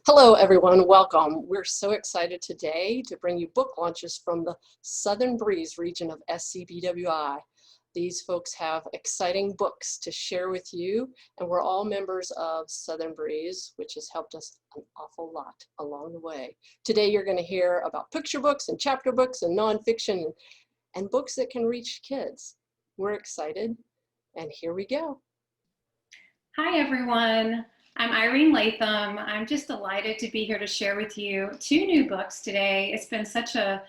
Hello, everyone. Welcome. We're so excited today to bring you book launches from the Southern Breeze region of SCBWI. These folks have exciting books to share with you, and we're all members of Southern Breeze, which has helped us an awful lot along the way. Today, you're going to hear about picture books and chapter books and nonfiction and books that can reach kids. We're excited, and here we go. Hi, everyone. I'm Irene Latham. I'm just delighted to be here to share with you two new books today. It's been such an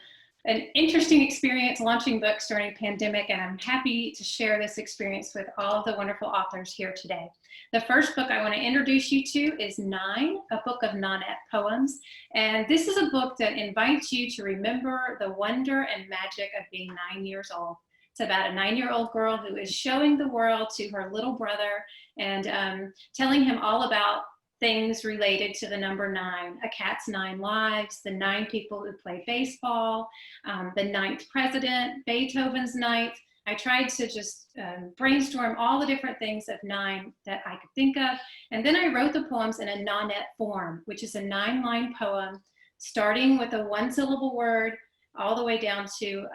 interesting experience launching books during a pandemic, and I'm happy to share this experience with all of the wonderful authors here today. The first book I want to introduce you to is Nine, a book of nonette poems. And this is a book that invites you to remember the wonder and magic of being 9 years old. It's about a 9-year-old girl who is showing the world to her little brother and telling him all about things related to the number 9, a cat's 9 lives, the 9 people who play baseball, the 9th president, Beethoven's 9th. I tried to just brainstorm all the different things of 9 that I could think of. And then I wrote the poems in a nonette form, which is a 9-line poem, starting with a 1-syllable word, all the way down to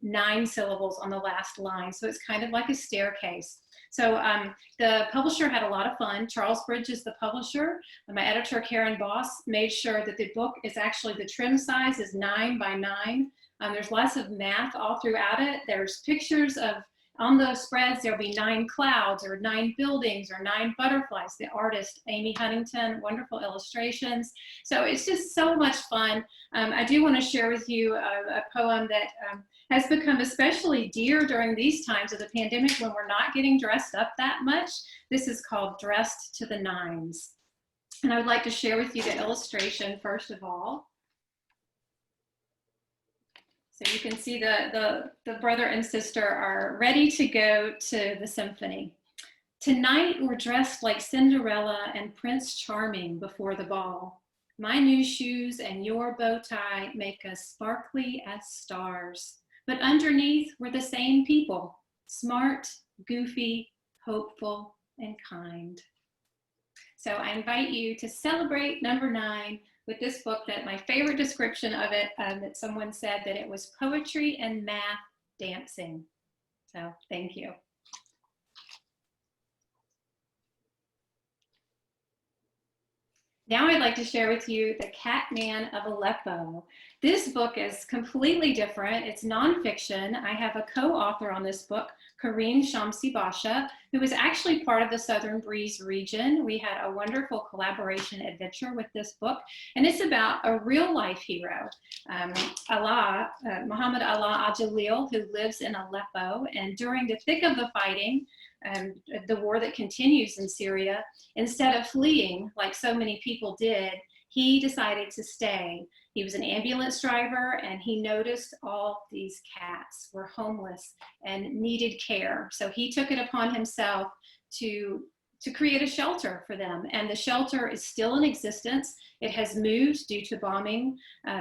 9 syllables on the last line. So it's kind of like a staircase. So the publisher had a lot of fun. Charles Bridge is the publisher. My editor, Karen Boss, made sure that the book is actually, the trim size is 9 by 9. There's lots of math all throughout it. There's pictures of, on the spreads, there'll be 9 clouds or 9 buildings or 9 butterflies. The artist, Amy Huntington, wonderful illustrations. So it's just so much fun. I do want to share with you a poem that has become especially dear during these times of the pandemic when we're not getting dressed up that much. This is called Dressed to the Nines. And I would like to share with you the illustration first of all. So you can see the brother and sister are ready to go to the symphony. Tonight we're dressed like Cinderella and Prince Charming before the ball. My new shoes and your bow tie make us sparkly as stars. But underneath we're the same people, smart, goofy, hopeful, and kind. So I invite you to celebrate number 9 with this book, that my favorite description of it, that someone said that it was poetry and math dancing. So thank you. Now I'd like to share with you The Cat Man of Aleppo. This book is completely different. It's nonfiction. I have a co-author on this book, Kareem Shamsi Basha, who is actually part of the Southern Breeze region. We had a wonderful collaboration adventure with this book, and it's about a real life hero, Muhammad Allah Ajalil, who lives in Aleppo, and during the thick of the fighting, the war that continues in Syria, instead of fleeing like so many people did, he decided to stay. He was an ambulance driver, and he noticed all these cats were homeless and needed care. So he took it upon himself to create a shelter for them. And the shelter is still in existence. It has moved due to bombing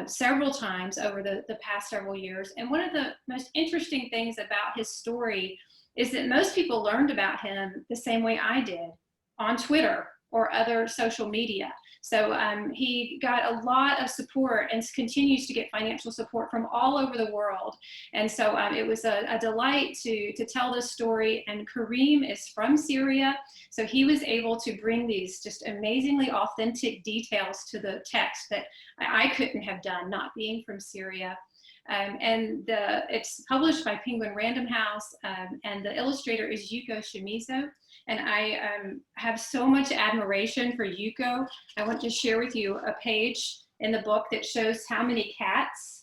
several times over the past several years. And one of the most interesting things about his story is that most people learned about him the same way I did, on Twitter or other social media. So he got a lot of support and continues to get financial support from all over the world. And so it was a delight to tell this story. And Kareem is from Syria, so he was able to bring these just amazingly authentic details to the text that I couldn't have done, not being from Syria. It's published by Penguin Random House, and the illustrator is Yuko Shimizu. And I have so much admiration for Yuko. I want to share with you a page in the book that shows how many cats.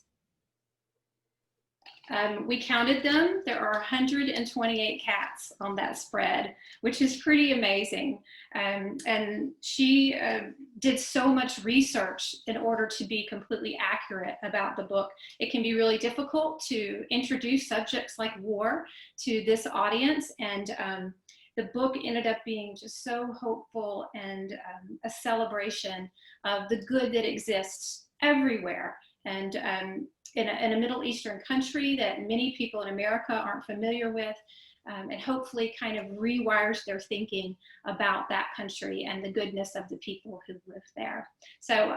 We counted them. There are 128 cats on that spread, which is pretty amazing. And she did so much research in order to be completely accurate about the book. It can be really difficult to introduce subjects like war to this audience, and the book ended up being just so hopeful and a celebration of the good that exists everywhere. And in a Middle Eastern country that many people in America aren't familiar with, and hopefully kind of rewires their thinking about that country and the goodness of the people who live there. So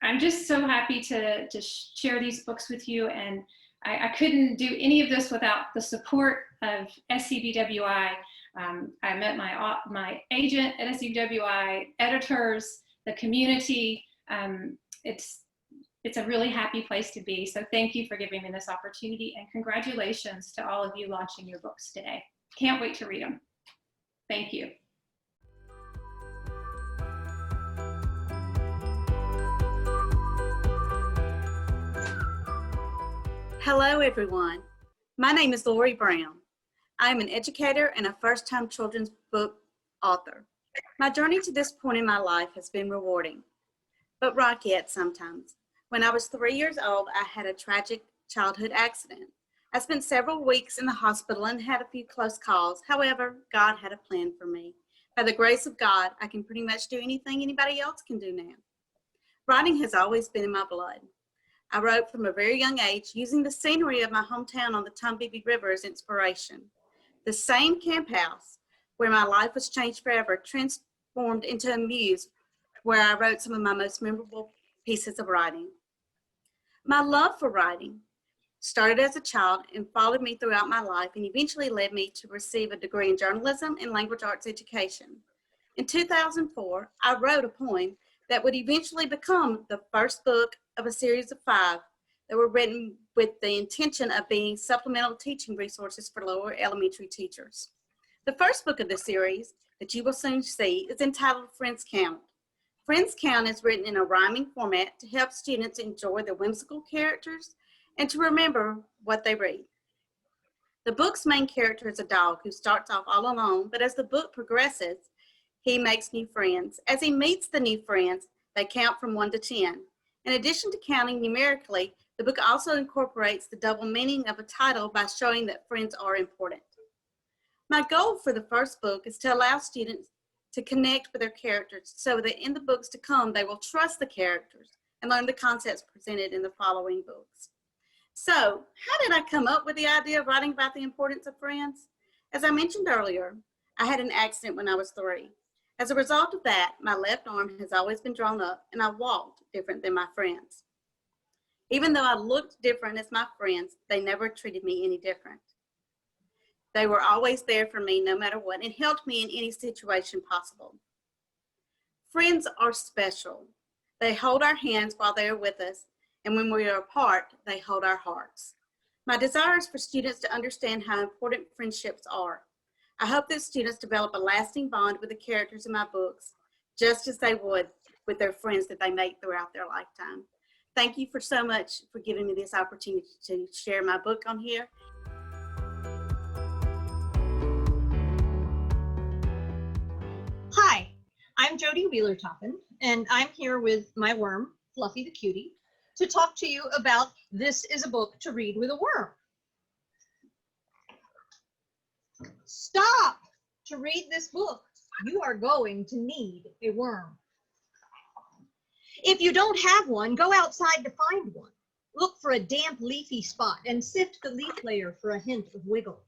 I'm just so happy to share these books with you, and I couldn't do any of this without the support of SCBWI. I met my agent at SCBWI, editors, the community. It's a really happy place to be. So thank you for giving me this opportunity, and congratulations to all of you launching your books today. Can't wait to read them. Thank you. Hello, everyone. My name is Lori Brown. I am an educator and a first-time children's book author. My journey to this point in my life has been rewarding, but rocky at sometimes. When I was 3 years old, I had a tragic childhood accident. I spent several weeks in the hospital and had a few close calls. However, God had a plan for me. By the grace of God, I can pretty much do anything anybody else can do now. Writing has always been in my blood. I wrote from a very young age, using the scenery of my hometown on the Tombigbee River as inspiration. The same camp house where my life was changed forever transformed into a muse where I wrote some of my most memorable pieces of writing. My love for writing started as a child and followed me throughout my life and eventually led me to receive a degree in journalism and language arts education. In 2004, I wrote a poem that would eventually become the first book of a series of 5 that were written with the intention of being supplemental teaching resources for lower elementary teachers. The first book of the series that you will soon see is entitled Friends Count. Friends Count is written in a rhyming format to help students enjoy the whimsical characters and to remember what they read. The book's main character is a dog who starts off all alone, but as the book progresses, he makes new friends. As he meets the new friends, they count from 1 to 10. In addition to counting numerically, the book also incorporates the double meaning of a title by showing that friends are important. My goal for the first book is to allow students to connect with their characters so that in the books to come, they will trust the characters and learn the concepts presented in the following books. So, how did I come up with the idea of writing about the importance of friends? As I mentioned earlier, I had an accident when I was 3. As a result of that, my left arm has always been drawn up and I walked different than my friends. Even though I looked different as my friends, they never treated me any different. They were always there for me no matter what and helped me in any situation possible. Friends are special. They hold our hands while they are with us, and when we are apart, they hold our hearts. My desire is for students to understand how important friendships are. I hope that students develop a lasting bond with the characters in my books, just as they would with their friends that they make throughout their lifetime. Thank you so much for giving me this opportunity to share my book on here. Hi, I'm Jody Wheeler-Toppin, and I'm here with my worm, Fluffy the Cutie, to talk to you about This is a Book to Read with a Worm. Stop! To read this book, you are going to need a worm. If you don't have one, go outside to find one. Look for a damp, leafy spot and sift the leaf layer for a hint of wiggle.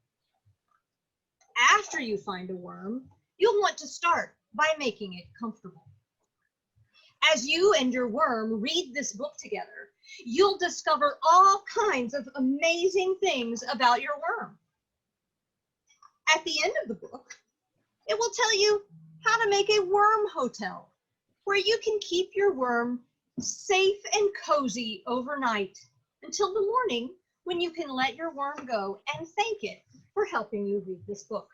After you find a worm, you'll want to start by making it comfortable. As you and your worm read this book together, you'll discover all kinds of amazing things about your worm. At the end of the book, it will tell you how to make a worm hotel, where you can keep your worm safe and cozy overnight until the morning when you can let your worm go and thank it for helping you read this book.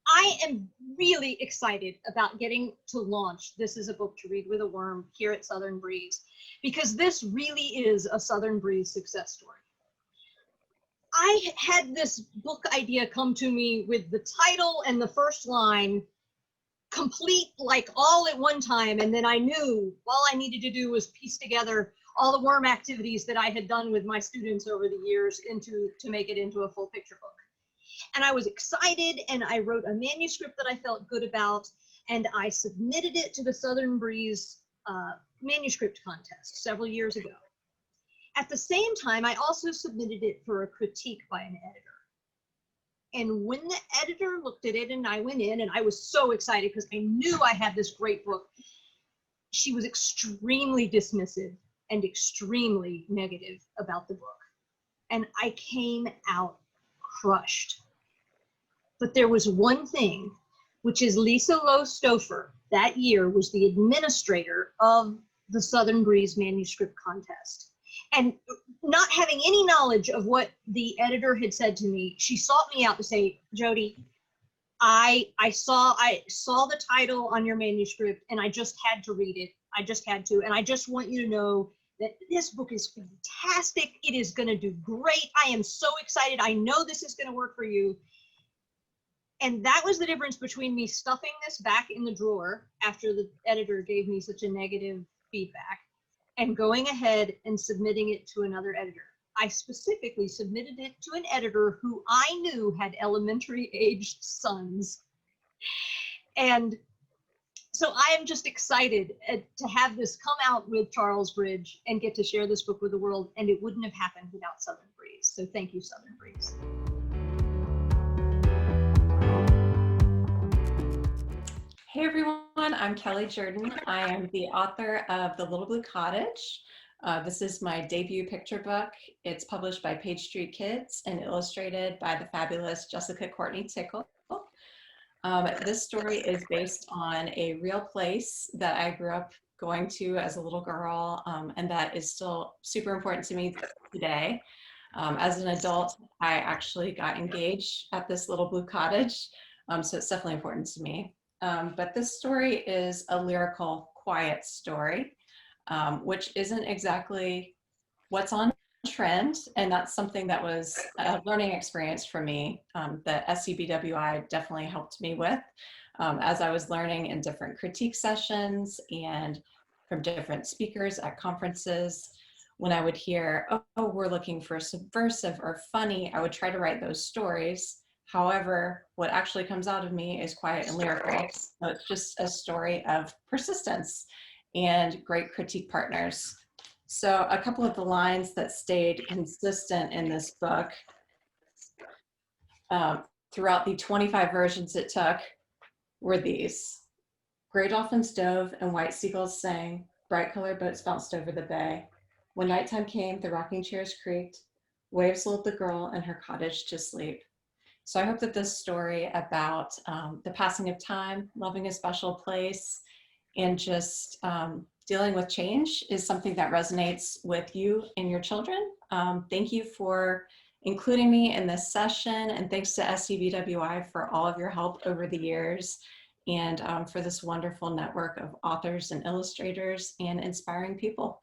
I am really excited about getting to launch This is a Book to Read with a Worm here at Southern Breeze, because this really is a Southern Breeze success story. I had this book idea come to me with the title and the first line complete, like all at one time, and then I knew all I needed to do was piece together all the worm activities that I had done with my students over the years to make it into a full picture book. And I was excited, and I wrote a manuscript that I felt good about, and I submitted it to the Southern Breeze manuscript contest several years ago. At the same time, I also submitted it for a critique by an editor. And when the editor looked at it and I went in and I was so excited because I knew I had this great book, she was extremely dismissive and extremely negative about the book. And I came out crushed. But there was one thing, which is Lisa Lowe Stouffer that year was the administrator of the Southern Breeze manuscript contest. And not having any knowledge of what the editor had said to me, she sought me out to say, Jody, I saw the title on your manuscript and I just had to read it. I just had to. And I just want you to know that this book is fantastic. It is going to do great. I am so excited. I know this is going to work for you. And that was the difference between me stuffing this back in the drawer after the editor gave me such a negative feedback and going ahead and submitting it to another editor. I specifically submitted it to an editor who I knew had elementary aged sons. And so I am just excited to have this come out with Charles Bridge and get to share this book with the world. And it wouldn't have happened without Southern Breeze. So thank you, Southern Breeze. Hey everyone, I'm Kelly Jordan. I am the author of The Little Blue Cottage. This is my debut picture book. It's published by Page Street Kids and illustrated by the fabulous Jessica Courtney Tickle. This story is based on a real place that I grew up going to as a little girl, and that is still super important to me today. As an adult, I actually got engaged at this Little Blue Cottage, so it's definitely important to me. But this story is a lyrical, quiet story, which isn't exactly what's on trend. And that's something that was a learning experience for me that SCBWI definitely helped me with as I was learning in different critique sessions and from different speakers at conferences. When I would hear, oh, we're looking for subversive or funny, I would try to write those stories. However, what actually comes out of me is quiet and lyrical. So it's just a story of persistence and great critique partners. So a couple of the lines that stayed consistent in this book throughout the 25 versions it took were these. Gray dolphins dove and white seagulls sang, bright colored boats bounced over the bay. When nighttime came, the rocking chairs creaked, waves lulled the girl in her cottage to sleep. So I hope that this story about the passing of time, loving a special place, and just dealing with change is something that resonates with you and your children. Thank you for including me in this session, and thanks to SCBWI for all of your help over the years, and for this wonderful network of authors and illustrators and inspiring people.